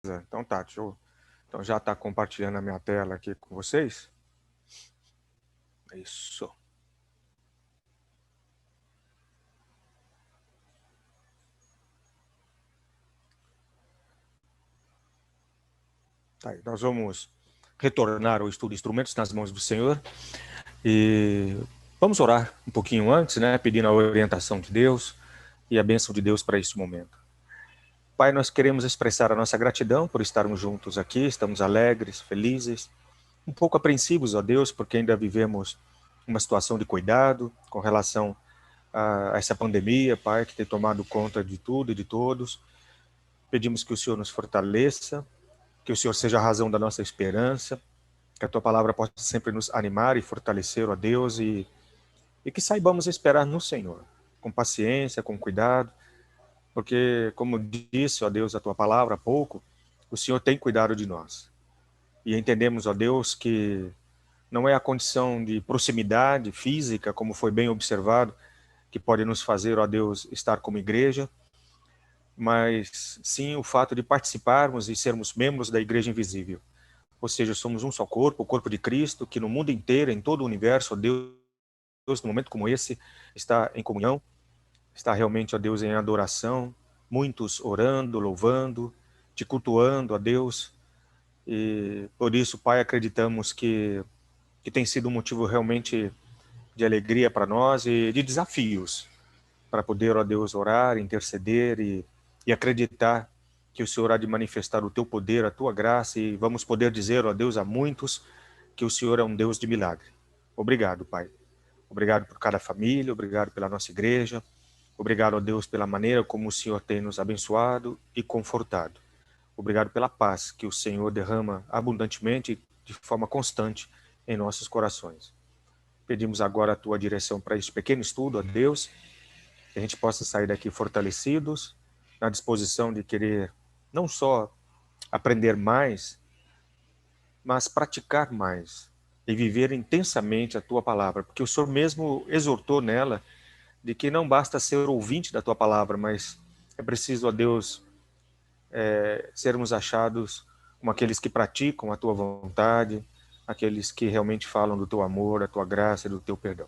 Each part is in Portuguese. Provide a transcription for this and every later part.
Então tá, então já está compartilhando a minha tela aqui com vocês. Isso. Tá aí, nós vamos retornar ao estudo de instrumentos nas mãos do Senhor e vamos orar um pouquinho antes, né, pedindo a orientação de Deus e a bênção de Deus para esse momento. Pai, nós queremos expressar a nossa gratidão por estarmos juntos aqui, estamos alegres, felizes, um pouco apreensivos, ó Deus, porque ainda vivemos uma situação de cuidado com relação a essa pandemia, Pai, que tem tomado conta de tudo e de todos. Pedimos que o Senhor nos fortaleça, que o Senhor seja a razão da nossa esperança, que a Tua palavra possa sempre nos animar e fortalecer, ó Deus, e que saibamos esperar no Senhor, com paciência, com cuidado, porque, como disse, ó Deus, a Tua palavra há pouco, o Senhor tem cuidado de nós. E entendemos, ó Deus, que não é a condição de proximidade física, como foi bem observado, que pode nos fazer, ó Deus, estar como igreja, mas sim o fato de participarmos e sermos membros da Igreja Invisível. Ou seja, somos um só corpo, o corpo de Cristo, que no mundo inteiro, em todo o universo, ó Deus, num momento como esse, está em comunhão, está realmente, ó Deus, em adoração, muitos orando, louvando, te cultuando, ó Deus, e por isso, Pai, acreditamos que tem sido um motivo realmente de alegria para nós e de desafios, para poder, ó Deus, orar, interceder e acreditar que o Senhor há de manifestar o teu poder, a tua graça, e vamos poder dizer, ó Deus, a muitos que o Senhor é um Deus de milagre. Obrigado, Pai. Obrigado por cada família, obrigado pela nossa igreja, obrigado, ó Deus, pela maneira como o Senhor tem nos abençoado e confortado. Obrigado pela paz que o Senhor derrama abundantemente, de forma constante, em nossos corações. Pedimos agora a tua direção para este pequeno estudo, ó Deus, que a gente possa sair daqui fortalecidos, na disposição de querer não só aprender mais, mas praticar mais e viver intensamente a tua palavra, porque o Senhor mesmo exortou nela de que não basta ser ouvinte da tua palavra, mas é preciso, ó Deus, sermos achados como aqueles que praticam a tua vontade, aqueles que realmente falam do teu amor, da tua graça e do teu perdão.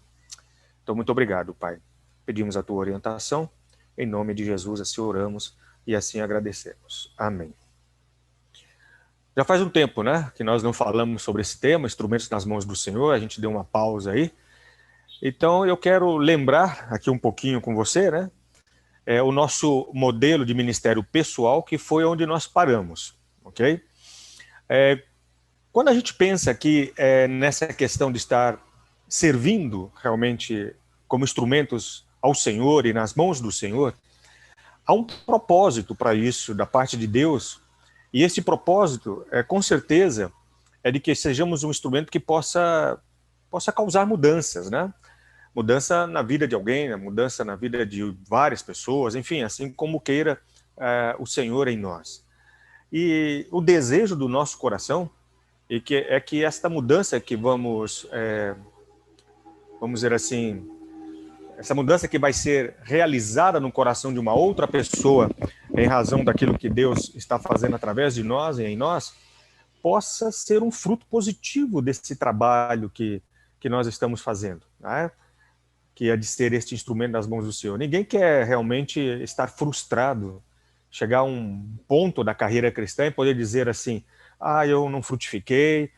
Então, muito obrigado, Pai. Pedimos a tua orientação. Em nome de Jesus, assim oramos e assim agradecemos. Amém. Já faz um tempo, né, que nós não falamos sobre esse tema, instrumentos nas mãos do Senhor, a gente deu uma pausa aí. Então, eu quero lembrar aqui um pouquinho com você, né, o nosso modelo de ministério pessoal, que foi onde nós paramos, ok? Quando a gente pensa aqui nessa questão de estar servindo realmente como instrumentos ao Senhor e nas mãos do Senhor, há um propósito para isso da parte de Deus, e esse propósito, com certeza, é de que sejamos um instrumento que possa causar mudanças, né? Mudança na vida de alguém, né? Mudança na vida de várias pessoas, enfim, assim como queira o Senhor em nós. E o desejo do nosso coração é que esta mudança que vamos dizer assim, essa mudança que vai ser realizada no coração de uma outra pessoa, em razão daquilo que Deus está fazendo através de nós e em nós, possa ser um fruto positivo desse trabalho que nós estamos fazendo, né? Que é de ser este instrumento nas mãos do Senhor. Ninguém quer realmente estar frustrado, chegar a um ponto da carreira cristã e poder dizer assim, eu não frutifiquei,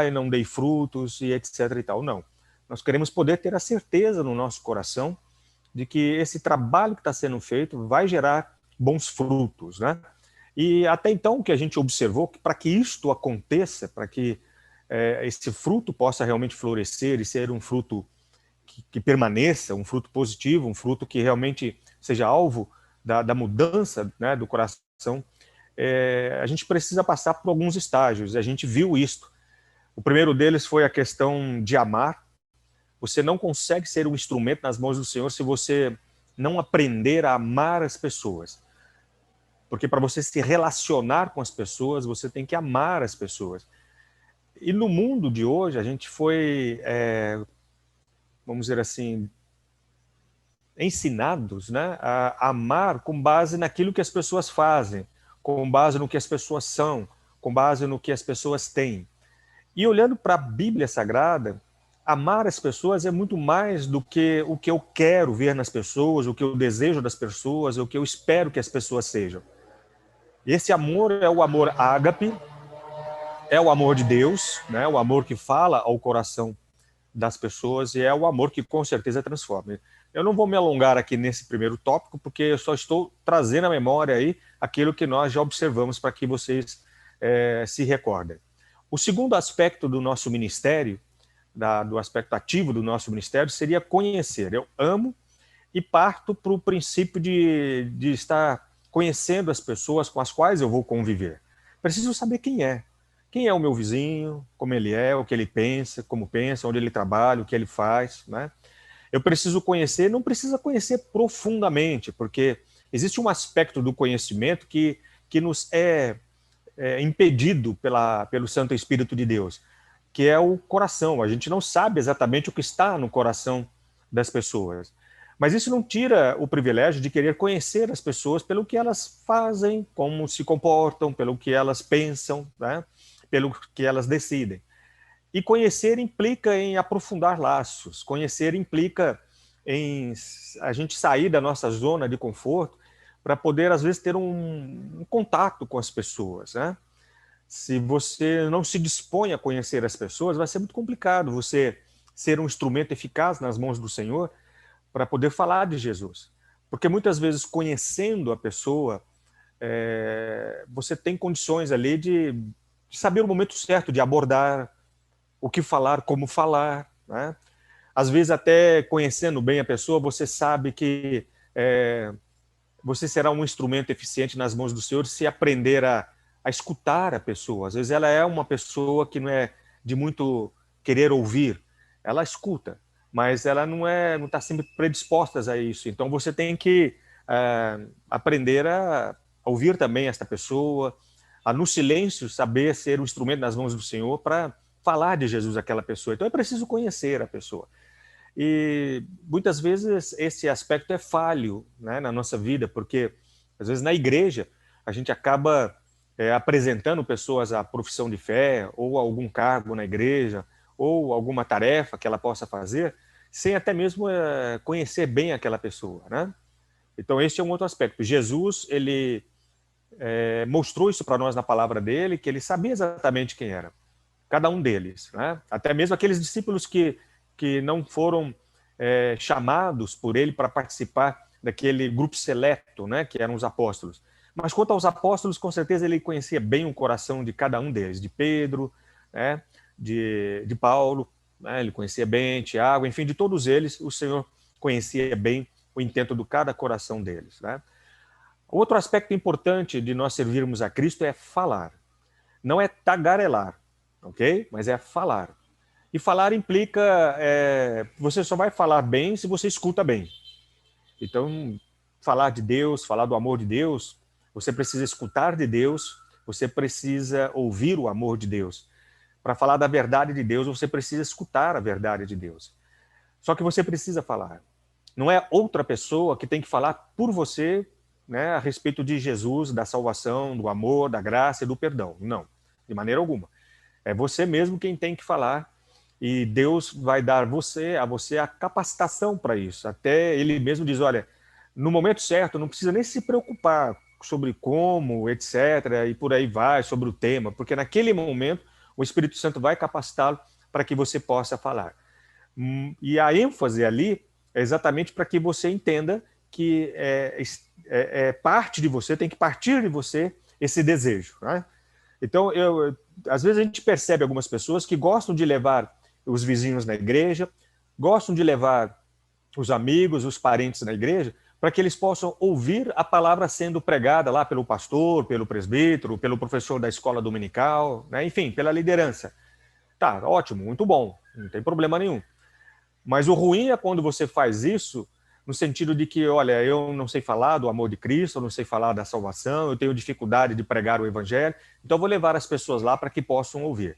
eu não dei frutos e etc e tal. Não. Nós queremos poder ter a certeza no nosso coração de que esse trabalho que está sendo feito vai gerar bons frutos, né? E até então o que a gente observou, que para que isto aconteça, para que esse fruto possa realmente florescer e ser um fruto que permaneça, um fruto positivo, um fruto que realmente seja alvo da mudança, né, do coração, a gente precisa passar por alguns estágios, a gente viu isto. O primeiro deles foi a questão de amar. Você não consegue ser um instrumento nas mãos do Senhor se você não aprender a amar as pessoas. Porque para você se relacionar com as pessoas, você tem que amar as pessoas. E no mundo de hoje, a gente foi, vamos dizer assim, ensinados, né, a amar com base naquilo que as pessoas fazem, com base no que as pessoas são, com base no que as pessoas têm. E olhando para a Bíblia Sagrada, amar as pessoas é muito mais do que o que eu quero ver nas pessoas, o que eu desejo das pessoas, o que eu espero que as pessoas sejam. Esse amor é o amor ágape, é o amor de Deus, né? O amor que fala ao coração das pessoas e é o amor que com certeza transforma. Eu não vou me alongar aqui nesse primeiro tópico, porque eu só estou trazendo à memória aí aquilo que nós já observamos para que vocês se recordem. O segundo aspecto do nosso ministério, do aspecto ativo do nosso ministério, seria conhecer. Eu amo e parto para o princípio de estar conhecendo as pessoas com as quais eu vou conviver. Preciso saber quem é. Quem é o meu vizinho, como ele é, o que ele pensa, como pensa, onde ele trabalha, o que ele faz, né? Eu preciso conhecer, não precisa conhecer profundamente, porque existe um aspecto do conhecimento que nos é impedido pelo Santo Espírito de Deus, que é o coração. A gente não sabe exatamente o que está no coração das pessoas. Mas isso não tira o privilégio de querer conhecer as pessoas pelo que elas fazem, como se comportam, pelo que elas pensam, né? Pelo que elas decidem. E conhecer implica em aprofundar laços, conhecer implica em a gente sair da nossa zona de conforto para poder, às vezes, ter um contato com as pessoas, né? Se você não se dispõe a conhecer as pessoas, vai ser muito complicado você ser um instrumento eficaz nas mãos do Senhor para poder falar de Jesus. Porque muitas vezes, conhecendo a pessoa, você tem condições ali de saber o momento certo de abordar, o que falar, como falar, né? Às vezes, até conhecendo bem a pessoa, você sabe que você será um instrumento eficiente nas mãos do Senhor se aprender a escutar a pessoa. Às vezes ela é uma pessoa que não é de muito querer ouvir, ela escuta, mas ela não está sempre predisposta a isso. Então você tem que aprender a ouvir também esta pessoa, a no silêncio saber ser um instrumento nas mãos do Senhor para falar de Jesus àquela pessoa. Então é preciso conhecer a pessoa. E muitas vezes esse aspecto é falho, né, na nossa vida, porque às vezes na igreja a gente acaba apresentando pessoas à profissão de fé, ou algum cargo na igreja, ou alguma tarefa que ela possa fazer, sem até mesmo conhecer bem aquela pessoa, né? Então esse é um outro aspecto. Jesus, ele mostrou isso para nós na palavra dele, que ele sabia exatamente quem era, cada um deles, né? Até mesmo aqueles discípulos que não foram chamados por ele para participar daquele grupo seleto, né, que eram os apóstolos. Mas quanto aos apóstolos, com certeza ele conhecia bem o coração de cada um deles, de Pedro, né, de Paulo, né, ele conhecia bem, Tiago, enfim, de todos eles, o Senhor conhecia bem o intento de cada coração deles, né? Outro aspecto importante de nós servirmos a Cristo é falar. Não é tagarelar, ok? Mas é falar. E falar implica, você só vai falar bem se você escuta bem. Então, falar de Deus, falar do amor de Deus, você precisa escutar de Deus, você precisa ouvir o amor de Deus. Para falar da verdade de Deus, você precisa escutar a verdade de Deus. Só que você precisa falar. Não é outra pessoa que tem que falar por você, né, a respeito de Jesus, da salvação, do amor, da graça e do perdão. Não, de maneira alguma. É você mesmo quem tem que falar, e Deus vai dar a você a capacitação para isso. Até ele mesmo diz, olha, no momento certo, não precisa nem se preocupar sobre como, etc., e por aí vai, sobre o tema, porque naquele momento o Espírito Santo vai capacitá-lo para que você possa falar. E a ênfase ali é exatamente para que você entenda que parte de você, tem que partir de você esse desejo, né? Então, às vezes a gente percebe algumas pessoas que gostam de levar os vizinhos na igreja, gostam de levar os amigos, os parentes na igreja, para que eles possam ouvir a palavra sendo pregada lá pelo pastor, pelo presbítero, pelo professor da escola dominical, né? Enfim, pela liderança. Tá, ótimo, muito bom, não tem problema nenhum. Mas o ruim é quando você faz isso no sentido de que, olha, eu não sei falar do amor de Cristo, eu não sei falar da salvação, eu tenho dificuldade de pregar o evangelho, então eu vou levar as pessoas lá para que possam ouvir.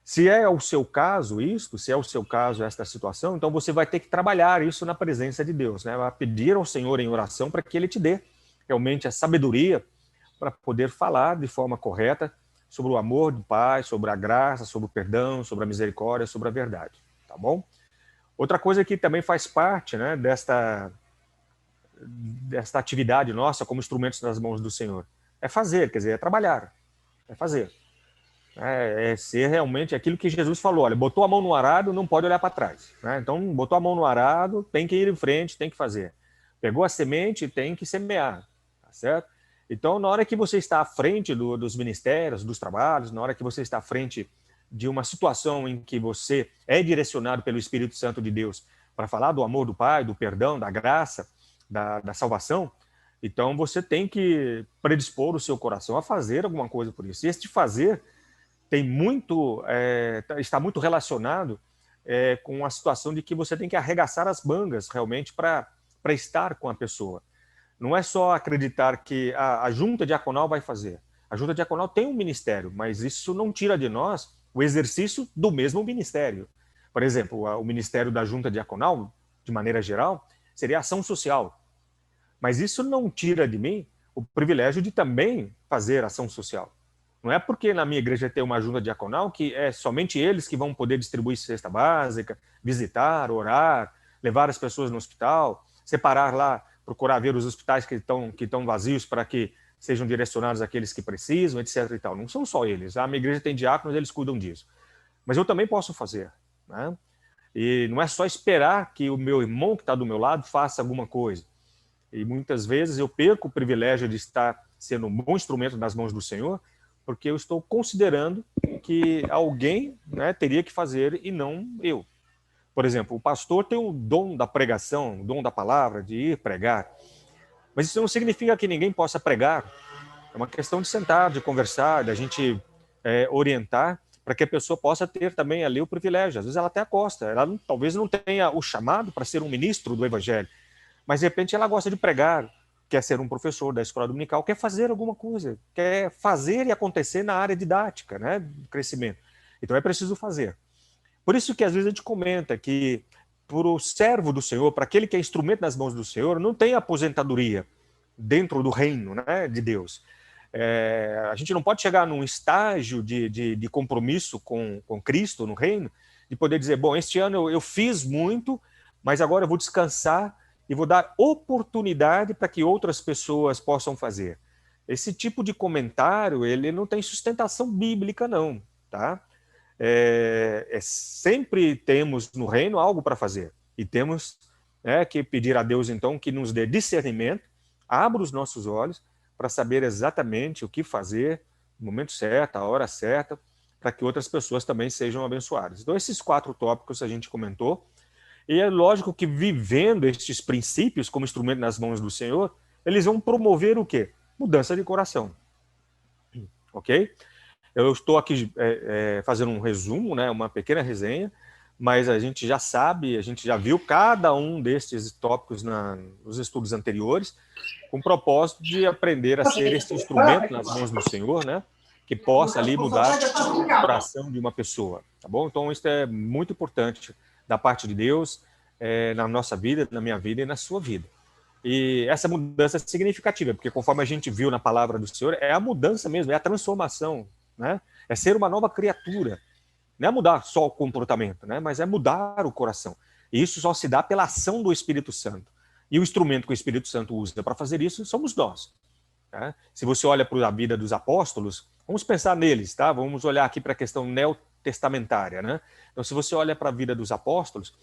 Se é o seu caso isto, se é o seu caso esta situação, então você vai ter que trabalhar isso na presença de Deus, né? Vai pedir ao Senhor em oração para que Ele te dê realmente a sabedoria para poder falar de forma correta sobre o amor do Pai, sobre a graça, sobre o perdão, sobre a misericórdia, sobre a verdade, tá bom? Outra coisa que também faz parte, né, desta atividade nossa como instrumentos nas mãos do Senhor é fazer, quer dizer, é trabalhar, é fazer. É ser realmente aquilo que Jesus falou, olha, botou a mão no arado, não pode olhar para trás. Né? Então, botou a mão no arado, tem que ir em frente, tem que fazer. Pegou a semente, tem que semear, tá certo? Então, na hora que você está à frente dos ministérios, dos trabalhos, na hora que você está à frente de uma situação em que você é direcionado pelo Espírito Santo de Deus para falar do amor do Pai, do perdão, da graça, da salvação, então você tem que predispor o seu coração a fazer alguma coisa por isso. E este fazer tem muito, está muito relacionado com a situação de que você tem que arregaçar as mangas realmente para estar com a pessoa. Não é só acreditar que a junta diaconal vai fazer. A junta diaconal tem um ministério, mas isso não tira de nós o exercício do mesmo ministério. Por exemplo, o ministério da junta diaconal, de maneira geral, seria ação social. Mas isso não tira de mim o privilégio de também fazer ação social. Não é porque na minha igreja tem uma junta diaconal que é somente eles que vão poder distribuir cesta básica, visitar, orar, levar as pessoas no hospital, separar lá, procurar ver os hospitais que estão vazios para que sejam direcionados àqueles que precisam, etc. E tal. Não são só eles. A minha igreja tem diáconos, eles cuidam disso. Mas eu também posso fazer. Né? E não é só esperar que o meu irmão que está do meu lado faça alguma coisa. E muitas vezes eu perco o privilégio de estar sendo um bom instrumento nas mãos do Senhor, porque eu estou considerando que alguém, né, teria que fazer e não eu. Por exemplo, o pastor tem o dom da pregação, o dom da palavra, de ir pregar. Mas isso não significa que ninguém possa pregar. É uma questão de sentar, de conversar, da gente orientar para que a pessoa possa ter também ali o privilégio. Às vezes ela até gosta, ela talvez não tenha o chamado para ser um ministro do evangelho, mas de repente ela gosta de pregar, quer ser um professor da escola dominical, quer fazer alguma coisa, quer fazer e acontecer na área didática, né, do crescimento. Então é preciso fazer. Por isso que às vezes a gente comenta que para o servo do Senhor, para aquele que é instrumento nas mãos do Senhor, não tem aposentadoria dentro do reino, né, de Deus. A gente não pode chegar num estágio de compromisso com Cristo no reino, de poder dizer, bom, este ano eu fiz muito, mas agora eu vou descansar e vou dar oportunidade para que outras pessoas possam fazer. Esse tipo de comentário, ele não tem sustentação bíblica, não, tá? Sempre temos no reino algo para fazer, e temos que pedir a Deus, então, que nos dê discernimento, abra os nossos olhos para saber exatamente o que fazer, no momento certo, a hora certa, para que outras pessoas também sejam abençoadas. Então, esses 4 tópicos a gente comentou, e é lógico que vivendo estes princípios como instrumento nas mãos do Senhor, eles vão promover o quê? Mudança de coração. Ok? Eu estou aqui fazendo um resumo, né, uma pequena resenha, mas a gente já sabe, a gente já viu cada um destes tópicos nos estudos anteriores, com o propósito de aprender a ser esse instrumento nas mãos do Senhor, né, que possa ali mudar o coração de uma pessoa, tá bom? Então isso é muito importante da parte de Deus na nossa vida, na minha vida e na sua vida. E essa mudança é significativa, porque conforme a gente viu na palavra do Senhor, é a mudança mesmo, é a transformação, né? É ser uma nova criatura. Não é mudar só o comportamento, né? Mas é mudar o coração. E isso só se dá pela ação do Espírito Santo. E o instrumento que o Espírito Santo usa para fazer isso somos nós. Né? Se você olha para a vida dos apóstolos, vamos pensar neles, tá? Vamos olhar aqui para a questão neotestamentária, né? Então, se você olha para a vida dos apóstolos,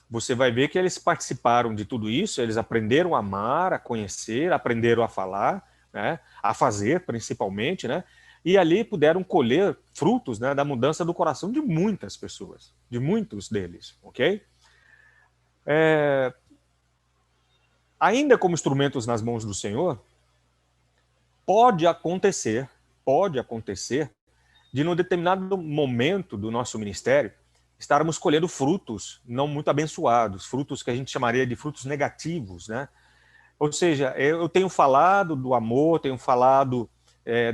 você vai ver que eles participaram de tudo isso, eles aprenderam a amar, a conhecer, aprenderam a falar, né? A fazer, principalmente, né? E ali puderam colher frutos, né, da mudança do coração de muitas pessoas, de muitos deles, ok? Ainda como instrumentos nas mãos do Senhor, pode acontecer de num determinado momento do nosso ministério estarmos colhendo frutos não muito abençoados, frutos que a gente chamaria de frutos negativos, né? Ou seja, eu tenho falado do amor, tenho falado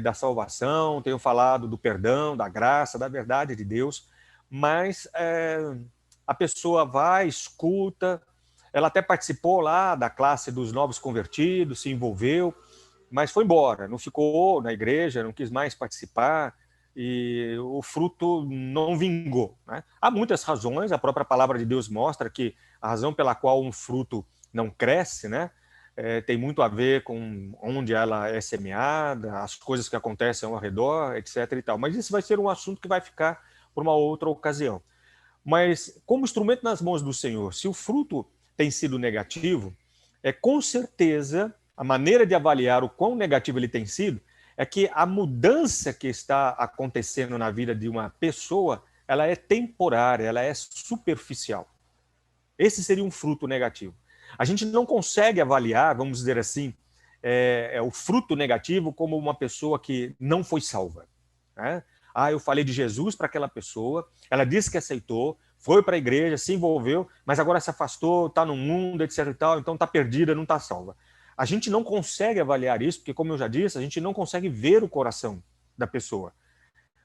da salvação, tenho falado do perdão, da graça, da verdade de Deus, mas a pessoa vai, escuta, ela até participou lá da classe dos novos convertidos, se envolveu, mas foi embora, não ficou na igreja, não quis mais participar, e o fruto não vingou, né? Há muitas razões, a própria palavra de Deus mostra que a razão pela qual um fruto não cresce, né, tem muito a ver com onde ela é semeada, as coisas que acontecem ao redor, etc. e tal. Mas isso vai ser um assunto que vai ficar por uma outra ocasião. Mas como instrumento nas mãos do Senhor, se o fruto tem sido negativo, com certeza a maneira de avaliar o quão negativo ele tem sido é que a mudança que está acontecendo na vida de uma pessoa, ela é temporária, ela é superficial. Esse seria um fruto negativo. A gente não consegue avaliar, vamos dizer assim, o fruto negativo como uma pessoa que não foi salva, né? Ah, eu falei de Jesus para aquela pessoa, ela disse que aceitou, foi para a igreja, se envolveu, mas agora se afastou, está no mundo, etc e tal, então está perdida, não está salva. A gente não consegue avaliar isso, porque, como eu já disse, a gente não consegue ver o coração da pessoa.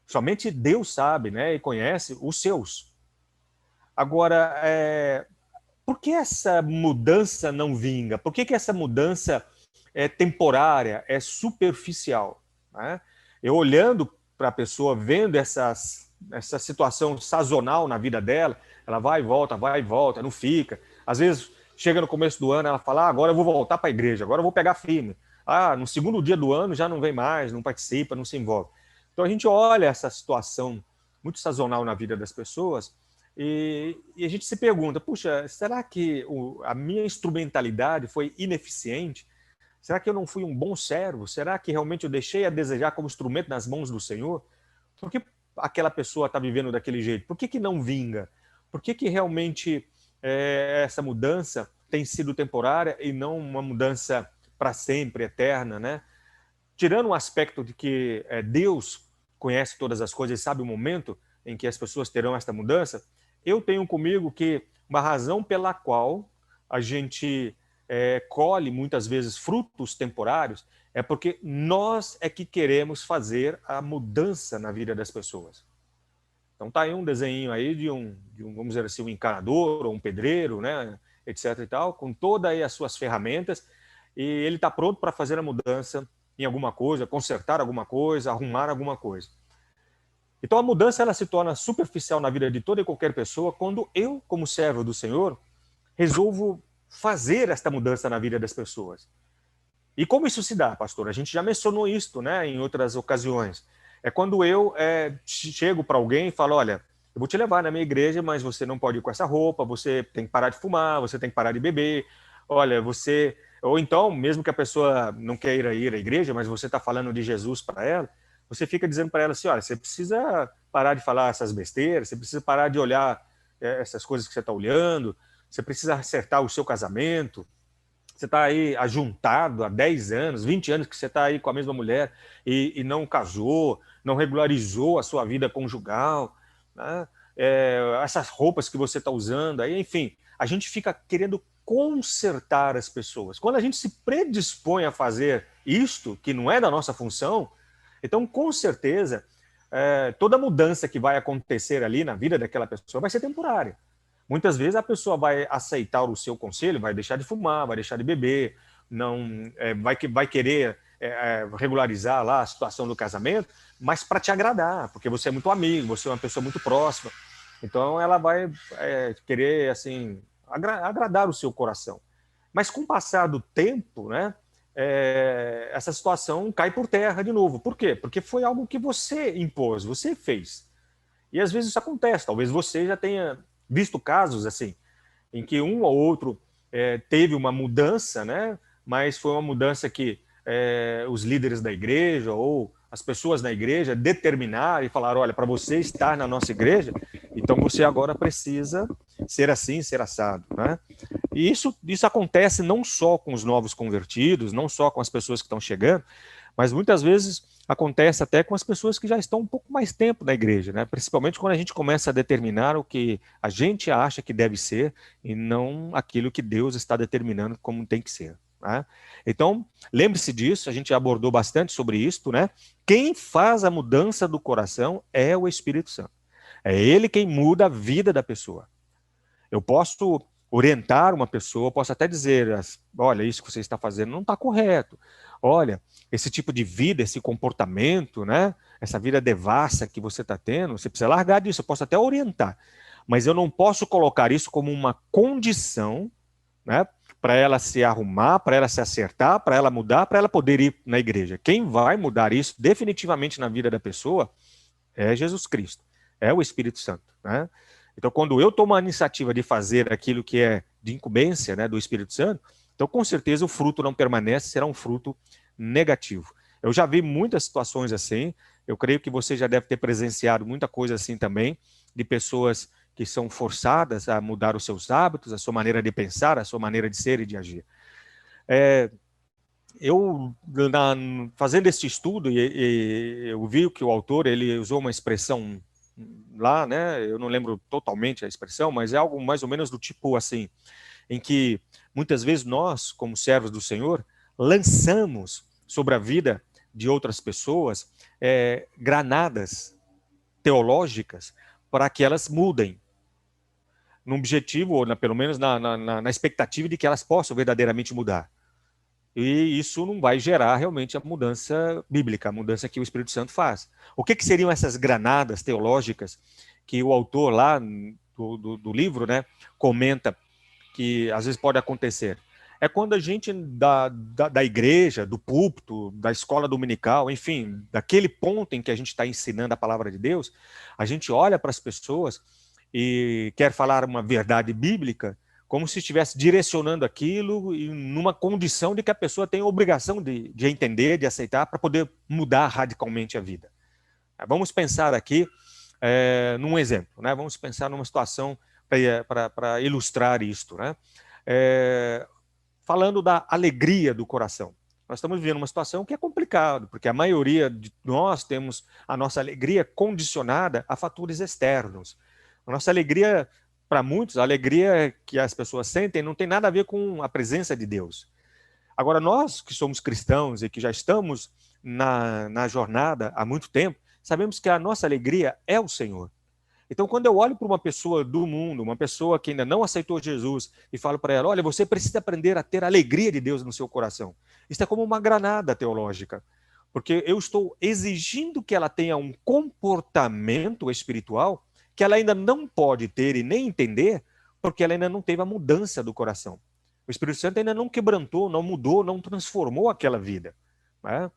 Somente Deus sabe, né, e conhece os seus. Agora, por que essa mudança não vinga? Por que essa mudança é temporária, é superficial, né? Eu olhando para a pessoa, vendo essa situação sazonal na vida dela, ela vai e volta, não fica. Às vezes, chega no começo do ano, ela fala, agora eu vou voltar para a igreja, agora eu vou pegar firme. No segundo dia do ano já não vem mais, não participa, não se envolve. Então a gente olha essa situação muito sazonal na vida das pessoas e a gente se pergunta, puxa, será que a minha instrumentalidade foi ineficiente? Será que eu não fui um bom servo? Será que realmente eu deixei a desejar como instrumento nas mãos do Senhor? Por que aquela pessoa está vivendo daquele jeito? Por que não vinga? Por que realmente essa mudança tem sido temporária e não uma mudança para sempre, eterna, né? Tirando o aspecto de que Deus conhece todas as coisas e sabe o momento em que as pessoas terão esta mudança, eu tenho comigo que uma razão pela qual a gente colhe muitas vezes frutos temporários é porque nós é que queremos fazer a mudança na vida das pessoas. Então tá aí um desenho aí de um vamos dizer assim, um encanador ou um pedreiro, né, etc e tal, com todas aí as suas ferramentas, e ele está pronto para fazer a mudança em alguma coisa, consertar alguma coisa, arrumar alguma coisa. Então a mudança ela se torna superficial na vida de toda e qualquer pessoa quando eu, como servo do Senhor, resolvo fazer esta mudança na vida das pessoas. E como isso se dá, pastor? A gente já mencionou isso, né, em outras ocasiões. É quando eu chego para alguém e falo, olha, eu vou te levar na minha igreja, mas você não pode ir com essa roupa, você tem que parar de fumar, você tem que parar de beber, olha, você... Ou então, mesmo que a pessoa não queira ir à igreja, mas você está falando de Jesus para ela, você fica dizendo para ela assim, olha, você precisa parar de falar essas besteiras, você precisa parar de olhar essas coisas que você está olhando, você precisa acertar o seu casamento, você está aí ajuntado há 10 anos, 20 anos que você está aí com a mesma mulher e não casou, não regularizou a sua vida conjugal, né? Essas roupas que você está usando, aí, enfim, a gente fica querendo consertar as pessoas. Quando a gente se predispõe a fazer isto, que não é da nossa função, então, com certeza, toda mudança que vai acontecer ali na vida daquela pessoa vai ser temporária. Muitas vezes a pessoa vai aceitar o seu conselho, vai deixar de fumar, vai deixar de beber, não vai querer regularizar lá a situação do casamento, mas para te agradar, porque você é muito amigo, você é uma pessoa muito próxima. Então ela vai querer assim agradar o seu coração. Mas com o passar do tempo, né, essa situação cai por terra de novo. Por quê? Porque foi algo que você impôs, você fez. E às vezes isso acontece. Talvez você já tenha visto casos assim, em que um ou outro teve uma mudança, né? Mas foi uma mudança que os líderes da igreja ou as pessoas na igreja determinaram e falaram, olha, para você estar na nossa igreja, então você agora precisa ser assim, ser assado, né? E isso acontece não só com os novos convertidos, não só com as pessoas que estão chegando, mas muitas vezes acontece até com as pessoas que já estão um pouco mais tempo na igreja, né? Principalmente quando a gente começa a determinar o que a gente acha que deve ser e não aquilo que Deus está determinando como tem que ser, né? Então, lembre-se disso, a gente já abordou bastante sobre isso, né? Quem faz a mudança do coração é o Espírito Santo. É ele quem muda a vida da pessoa. Eu posso orientar uma pessoa, posso até dizer, olha, isso que você está fazendo não está correto. olha, esse tipo de vida, esse comportamento, né? Essa vida devassa que você está tendo, você precisa largar disso. Eu posso até orientar, mas eu não posso colocar isso como uma condição, né? Para ela se arrumar, para ela se acertar, para ela mudar, para ela poder ir na igreja. Quem vai mudar isso definitivamente na vida da pessoa é Jesus Cristo, é o Espírito Santo, né? Então, quando eu tomo a iniciativa de fazer aquilo que é de incumbência, né, do Espírito Santo, então com certeza o fruto não permanece, será um fruto negativo. Eu já vi muitas situações assim, eu creio que você já deve ter presenciado muita coisa assim também, de pessoas que são forçadas a mudar os seus hábitos, a sua maneira de pensar, a sua maneira de ser e de agir. Eu, fazendo este estudo, eu vi que o autor ele usou uma expressão lá, né? Eu não lembro totalmente a expressão, mas é algo mais ou menos do tipo assim, em que muitas vezes nós, como servos do Senhor, lançamos sobre a vida de outras pessoas granadas teológicas para que elas mudem, no objetivo, ou pelo menos na expectativa de que elas possam verdadeiramente mudar. E isso não vai gerar realmente a mudança bíblica, a mudança que o Espírito Santo faz. O que seriam essas granadas teológicas que o autor lá do livro, né, comenta que às vezes pode acontecer? É quando a gente da igreja, do púlpito, da escola dominical, enfim, daquele ponto em que a gente está ensinando a palavra de Deus, a gente olha para as pessoas e quer falar uma verdade bíblica, como se estivesse direcionando aquilo e numa condição de que a pessoa tem a obrigação de entender, de aceitar, para poder mudar radicalmente a vida. Vamos pensar aqui num exemplo, né? Vamos pensar numa situação para ilustrar isto, né? Falando da alegria do coração. Nós estamos vivendo uma situação que é complicada, porque a maioria de nós temos a nossa alegria condicionada a fatores externos. A nossa alegria, para muitos, a alegria que as pessoas sentem não tem nada a ver com a presença de Deus. Agora, nós que somos cristãos e que já estamos na jornada há muito tempo, sabemos que a nossa alegria é o Senhor. Então, quando eu olho para uma pessoa do mundo, uma pessoa que ainda não aceitou Jesus, e falo para ela, olha, você precisa aprender a ter a alegria de Deus no seu coração. Isso é como uma granada teológica, porque eu estou exigindo que ela tenha um comportamento espiritual que ela ainda não pode ter e nem entender, porque ela ainda não teve a mudança do coração. O Espírito Santo ainda não quebrantou, não mudou, não transformou aquela vida, né?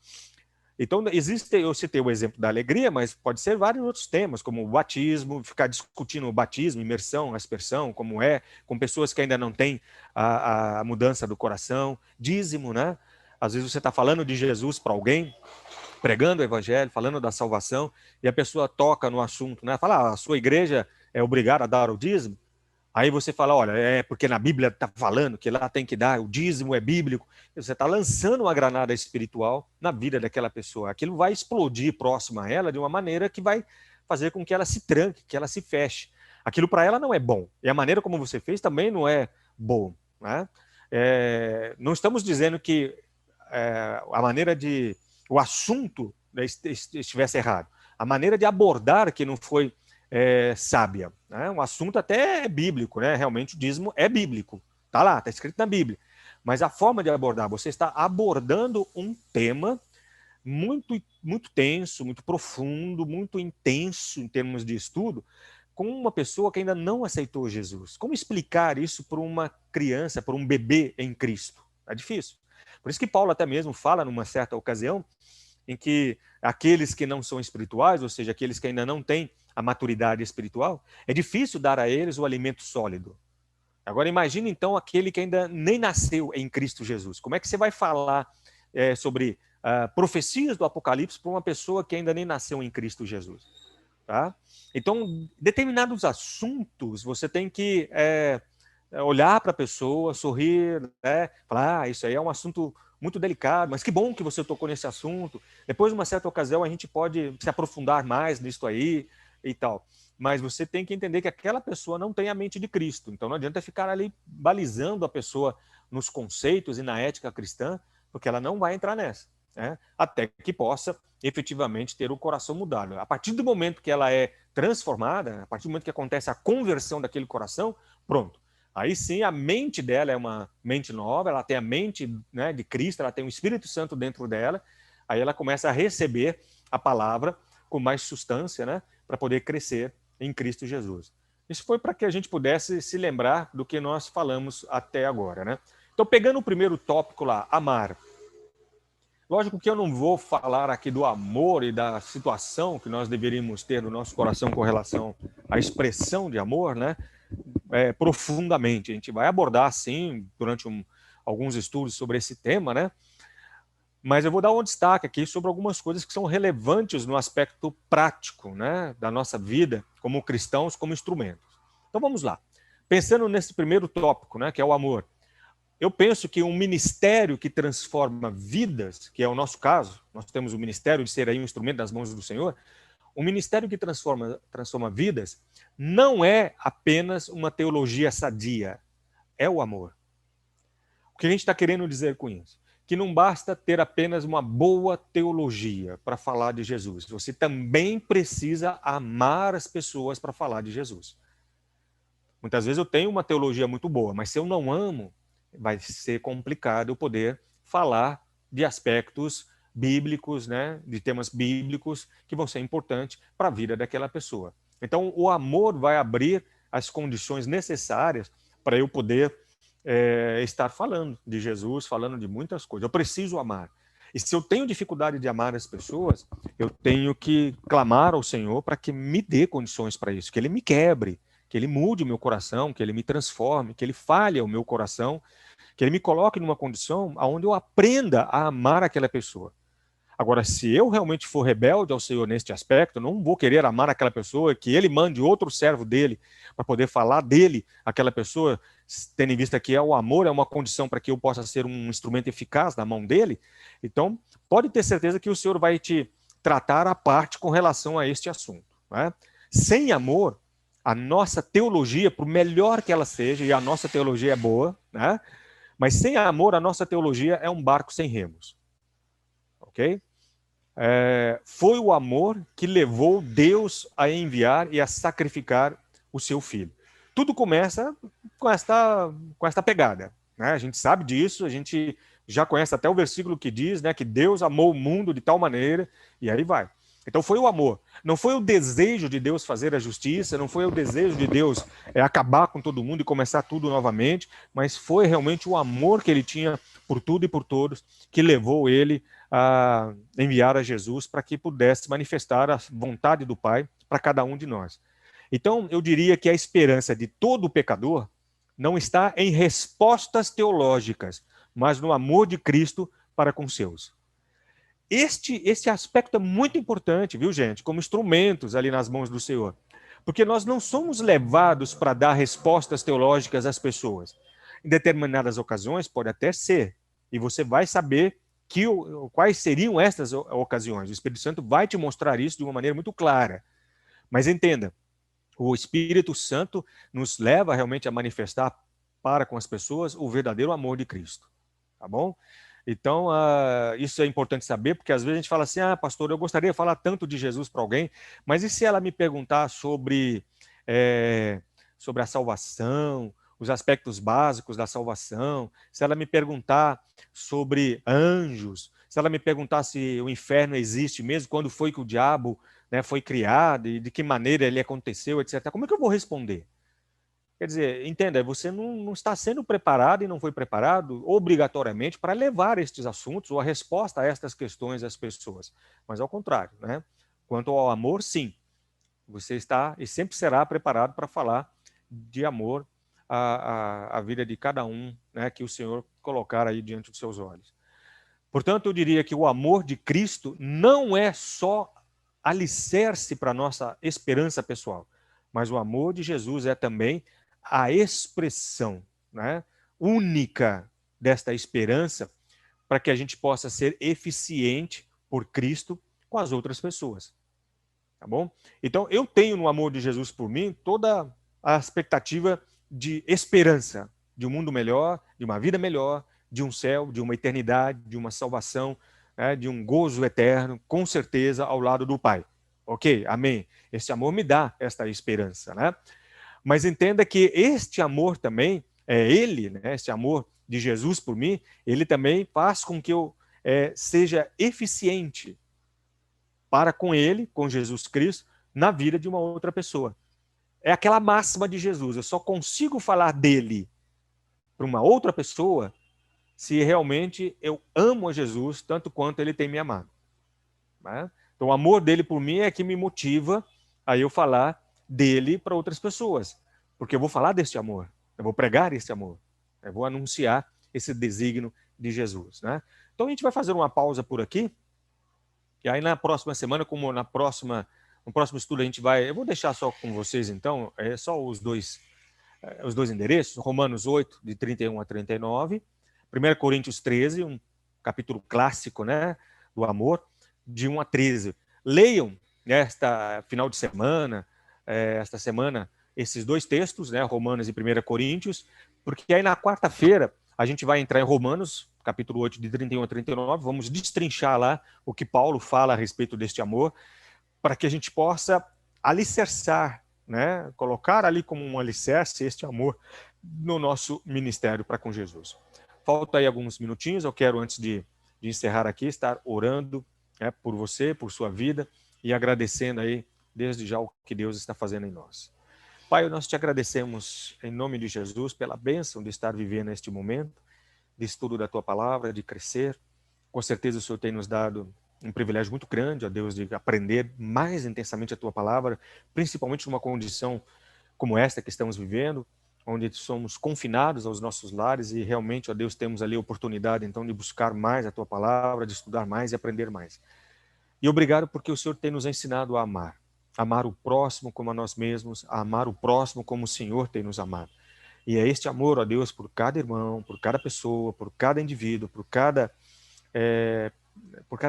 Então, eu citei o exemplo da alegria, mas pode ser vários outros temas, como o batismo, ficar discutindo o batismo, imersão, aspersão, como é, com pessoas que ainda não têm a mudança do coração, dízimo, né? Às vezes você está falando de Jesus para alguém, pregando o evangelho, falando da salvação, e a pessoa toca no assunto, né? Fala, a sua igreja é obrigada a dar o dízimo? Aí você fala, olha, é porque na Bíblia está falando que lá tem que dar, o dízimo é bíblico. Você está lançando uma granada espiritual na vida daquela pessoa. Aquilo vai explodir próximo a ela de uma maneira que vai fazer com que ela se tranque, que ela se feche. Aquilo para ela não é bom. E a maneira como você fez também não é bom, né? Não estamos dizendo que a maneira de... o assunto estivesse errado. A maneira de abordar que não foi sábia. Né? Um assunto até é bíblico, né? Realmente o dízimo é bíblico. Está lá, está escrito na Bíblia. Mas a forma de abordar, você está abordando um tema muito, muito tenso, muito profundo, muito intenso em termos de estudo, com uma pessoa que ainda não aceitou Jesus. Como explicar isso para uma criança, para um bebê em Cristo? É difícil. Por isso que Paulo até mesmo fala, numa certa ocasião, em que aqueles que não são espirituais, ou seja, aqueles que ainda não têm a maturidade espiritual, é difícil dar a eles o alimento sólido. Agora imagine então aquele que ainda nem nasceu em Cristo Jesus. Como é que você vai falar sobre profecias do Apocalipse para uma pessoa que ainda nem nasceu em Cristo Jesus? Tá? Então, determinados assuntos você tem que olhar para a pessoa, sorrir, né? Falar, isso aí é um assunto muito delicado, mas que bom que você tocou nesse assunto. Depois, numa certa ocasião, a gente pode se aprofundar mais nisso aí e tal. Mas você tem que entender que aquela pessoa não tem a mente de Cristo. Então, não adianta ficar ali balizando a pessoa nos conceitos e na ética cristã, porque ela não vai entrar nessa, né? Até que possa efetivamente ter o coração mudado. A partir do momento que ela é transformada, a partir do momento que acontece a conversão daquele coração, pronto. Aí sim, a mente dela é uma mente nova, ela tem a mente, né, de Cristo, ela tem o Espírito Santo dentro dela, aí ela começa a receber a palavra com mais substância, né, para poder crescer em Cristo Jesus. Isso foi para que a gente pudesse se lembrar do que nós falamos até agora, né? Então, pegando o primeiro tópico lá, amar. Lógico que eu não vou falar aqui do amor e da situação que nós deveríamos ter no nosso coração com relação à expressão de amor, né? Profundamente. A gente vai abordar, sim, durante alguns estudos sobre esse tema, né? Mas eu vou dar um destaque aqui sobre algumas coisas que são relevantes no aspecto prático, né, da nossa vida como cristãos, como instrumentos. Então vamos lá. Pensando nesse primeiro tópico, né, que é o amor. Eu penso que um ministério que transforma vidas, que é o nosso caso, nós temos o ministério de ser aí um instrumento das mãos do Senhor, um ministério que transforma vidas não é apenas uma teologia sadia, é o amor. O que a gente está querendo dizer com isso? Que não basta ter apenas uma boa teologia para falar de Jesus. Você também precisa amar as pessoas para falar de Jesus. Muitas vezes eu tenho uma teologia muito boa, mas se eu não amo, vai ser complicado eu poder falar de aspectos bíblicos, né, de temas bíblicos que vão ser importantes para a vida daquela pessoa. Então, o amor vai abrir as condições necessárias para eu poder estar falando de Jesus, falando de muitas coisas. Eu preciso amar. E se eu tenho dificuldade de amar as pessoas, eu tenho que clamar ao Senhor para que me dê condições para isso, que Ele me quebre, que Ele mude o meu coração, que Ele me transforme, que Ele fale ao meu coração, que Ele me coloque numa condição onde eu aprenda a amar aquela pessoa. Agora, se eu realmente for rebelde ao Senhor neste aspecto, não vou querer amar aquela pessoa, que Ele mande outro servo dele para poder falar dele, aquela pessoa, tendo em vista que o amor é uma condição para que eu possa ser um instrumento eficaz na mão dele. Então, pode ter certeza que o Senhor vai te tratar à parte com relação a este assunto, né? Sem amor, a nossa teologia, por melhor que ela seja, e a nossa teologia é boa, né? Mas sem amor, a nossa teologia é um barco sem remos. Ok? Foi o amor que levou Deus a enviar e a sacrificar o seu filho. Tudo começa com esta pegada, né? A gente sabe disso, a gente já conhece até o versículo que diz, né, que Deus amou o mundo de tal maneira, e aí vai. Então foi o amor. Não foi o desejo de Deus fazer a justiça, não foi o desejo de Deus acabar com todo mundo e começar tudo novamente, mas foi realmente o amor que ele tinha por tudo e por todos que levou ele a enviar a Jesus para que pudesse manifestar a vontade do Pai para cada um de nós. Então, eu diria que a esperança de todo pecador não está em respostas teológicas, mas no amor de Cristo para com seus. Este aspecto é muito importante, viu, gente? Como instrumentos ali nas mãos do Senhor. Porque nós não somos levados para dar respostas teológicas às pessoas. Em determinadas ocasiões, pode até ser. E você vai saber quais seriam estas ocasiões. O Espírito Santo vai te mostrar isso de uma maneira muito clara. Mas entenda, o Espírito Santo nos leva realmente a manifestar para com as pessoas o verdadeiro amor de Cristo. Tá bom? Então, isso é importante saber, porque às vezes a gente fala assim, pastor, eu gostaria de falar tanto de Jesus para alguém, mas e se ela me perguntar sobre a salvação, os aspectos básicos da salvação, se ela me perguntar sobre anjos, se ela me perguntar se o inferno existe mesmo, quando foi que o diabo, né, foi criado, e de que maneira ele aconteceu, etc. Como é que eu vou responder? Quer dizer, entenda, você não está sendo preparado e não foi preparado obrigatoriamente para levar estes assuntos ou a resposta a estas questões às pessoas. Mas ao contrário, né? Quanto ao amor, sim. Você está e sempre será preparado para falar de amor à vida de cada um, né, que o Senhor colocar aí diante dos seus olhos. Portanto, eu diria que o amor de Cristo não é só alicerce para a nossa esperança pessoal, mas o amor de Jesus é também a expressão, né, única desta esperança para que a gente possa ser eficiente por Cristo com as outras pessoas. Tá bom? Então, eu tenho no amor de Jesus por mim toda a expectativa de esperança, de um mundo melhor, de uma vida melhor, de um céu, de uma eternidade, de uma salvação, né, de um gozo eterno, com certeza, ao lado do Pai. Ok? Amém? Esse amor me dá esta esperança, né? Mas entenda que este amor também Ele, né, esse amor de Jesus por mim, ele também faz com que eu seja eficiente para com ele, com Jesus Cristo, na vida de uma outra pessoa. É aquela máxima de Jesus, eu só consigo falar dele para uma outra pessoa se realmente eu amo a Jesus tanto quanto ele tem me amado. Né? Então, o amor dele por mim é que me motiva a eu falar dele para outras pessoas, porque eu vou falar deste amor, eu vou pregar esse amor, eu vou anunciar esse desígnio de Jesus. Né? Então, a gente vai fazer uma pausa por aqui, e aí na próxima semana, como no próximo estudo a gente vai, eu vou deixar só com vocês então, só os dois endereços, Romanos 8, de 31 a 39, 1 Coríntios 13, um capítulo clássico, né, do amor, de 1 a 13. Leiam esta final de semana, esta semana, esses dois textos, né, Romanos e 1 Coríntios, porque aí na quarta-feira a gente vai entrar em Romanos, capítulo 8, de 31 a 39, vamos destrinchar lá o que Paulo fala a respeito deste amor, para que a gente possa alicerçar, né, colocar ali como um alicerce este amor no nosso ministério para com Jesus. Falta aí alguns minutinhos, eu quero, antes de encerrar aqui, estar orando, né, por você, por sua vida, e agradecendo aí, desde já, o que Deus está fazendo em nós. Pai, nós te agradecemos, em nome de Jesus, pela bênção de estar vivendo este momento, de estudo da tua palavra, de crescer. Com certeza o Senhor tem nos dado um privilégio muito grande, ó Deus, de aprender mais intensamente a tua palavra, principalmente numa condição como esta que estamos vivendo, onde somos confinados aos nossos lares e realmente, ó Deus, temos ali a oportunidade então de buscar mais a tua palavra, de estudar mais e aprender mais. E obrigado porque o Senhor tem nos ensinado a amar o próximo como a nós mesmos, a amar o próximo como o Senhor tem nos amado. E é este amor, ó Deus, por cada irmão, por cada pessoa, por cada indivíduo, por cada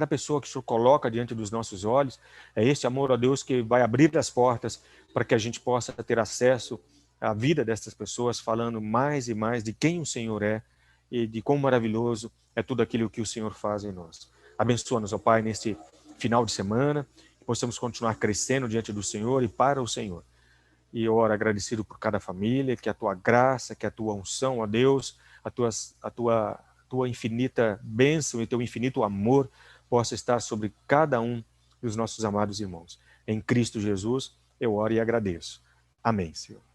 pessoa que o Senhor coloca diante dos nossos olhos, é este amor, ó Deus, que vai abrir as portas para que a gente possa ter acesso à vida dessas pessoas, falando mais e mais de quem o Senhor é e de quão maravilhoso é tudo aquilo que o Senhor faz em nós. Abençoa-nos, ó Pai, neste final de semana, que possamos continuar crescendo diante do Senhor e para o Senhor. E oro agradecido por cada família, que a tua graça, que a tua unção, ó Deus, a tua infinita bênção e teu infinito amor possa estar sobre cada um dos nossos amados irmãos. Em Cristo Jesus, eu oro e agradeço. Amém, Senhor.